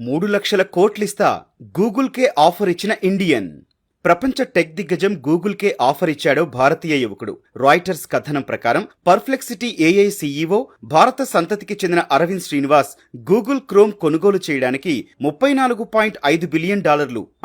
3,00,000 కోట్లిస్తా గూగుల్కే offer ఇచ్చిన Indian. ప్రపంచ tech దిగ్గజం గూగుల్కే ఆఫర్ ఇచ్చాడో భారతీయ యువకుడు. రాయిటర్స్ కథనం ప్రకారం పర్ప్లెక్సిటీ ఏఐ సీఈఓ, భారత సంతతికి చెందిన అరవింద్ శ్రీనివాస్ గూగుల్ క్రోమ్ కొనుగోలు చేయడానికి $34.5 బిలియన్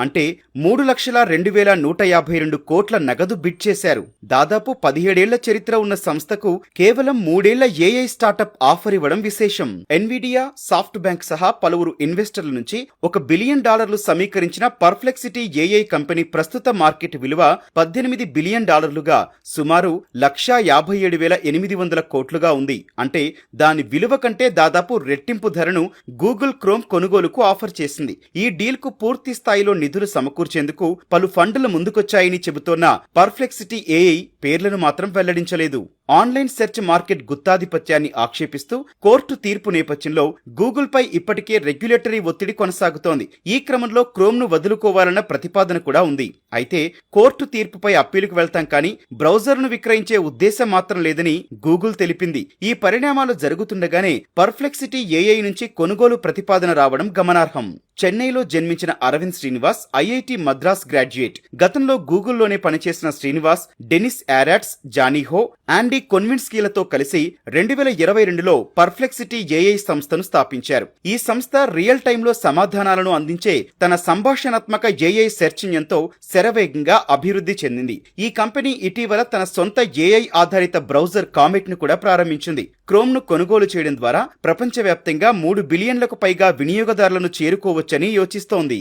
అంటే 3,02,152 కోట్ల నగదు బిడ్ చేశారు. దాదాపు 17 ఏళ్ల చరిత్ర ఉన్న సంస్థకు కేవలం 3 ఏళ్ల ఏఐ స్టార్టప్ ఆఫర్ ఇవ్వడం విశేషం. ఎన్విడియా, సాఫ్ట్ బ్యాంక్ సహా పలువురు ఇన్వెస్టర్ల నుంచి $1 బిలియన్ సమీకరించిన పర్ప్లెక్సిటీ ఏఐ కంపెనీ ప్రస్తుత మార్కెట్ విలువ $18 బిలియన్ సుమారు 1,57,800 కోట్లుగా ఉంది. అంటే దాని విలువ కంటే దాదాపు రెట్టింపు ధరను గూగుల్ క్రోమ్ కొనుగోలుకు ఆఫర్ చేసింది. ఈ డీల్ కు పూర్తి స్థాయిలో నిధులు సమకూర్చేందుకు పలు ఫండ్లు ముందుకొచ్చాయని చెబుతోన్న పర్ప్లెక్సిటీ ఏఐ పేర్లను మాత్రం వెల్లడించలేదు. ఆన్లైన్ సెర్చ్ మార్కెట్ గుత్తాధిపత్యాన్ని ఆక్షేపిస్తూ కోర్టు తీర్పు నేపథ్యంలో గూగుల్ పై ఇప్పటికే రెగ్యులేటరీ ఒత్తిడి కొనసాగుతోంది. ఈ క్రమంలో క్రోమ్ ను వదులుకోవాలన్న ప్రతిపాదన కూడా ఉంది. అయితే కోర్టు తీర్పుపై అప్పీలుకు వెళ్తాం కానీ బ్రౌజర్ను విక్రయించే ఉద్దేశం మాత్రం లేదని గూగుల్ తెలిపింది. ఈ పరిణామాలు జరుగుతుండగానే పర్ప్లెక్సిటీ ఏఐ నుంచి కొనుగోలు ప్రతిపాదన రావడం గమనార్హం. చెన్నైలో జన్మించిన అరవింద్ శ్రీనివాస్ ఐఐటి మద్రాస్ గ్రాడ్యుయేట్. గతంలో గూగుల్లోనే పనిచేసిన శ్రీనివాస్ డెనిస్ ఆరాట్స్, జానీ హో, ఆండీ కొన్విన్స్కీలతో కలిసి 2022లో పర్ప్లెక్సిటీ ఏఐ సంస్థను స్థాపించారు. ఈ సంస్థ రియల్ టైంలో సమాధానాలను అందించే తన సంభాషణాత్మక ఏఐ సెర్చ్ ఇంజిన్తో శరవేగంగా అభివృద్ధి చెందింది. ఈ కంపెనీ ఇటీవల తన సొంత ఏఐ ఆధారిత బ్రౌజర్ కామెట్ ను కూడా ప్రారంభించింది. క్రోమ్ ను కొనుగోలు చేయడం ద్వారా ప్రపంచవ్యాప్తంగా 3 బిలియన్లకు పైగా వినియోగదారులను చేరుకోవచ్చని యోచిస్తోంది.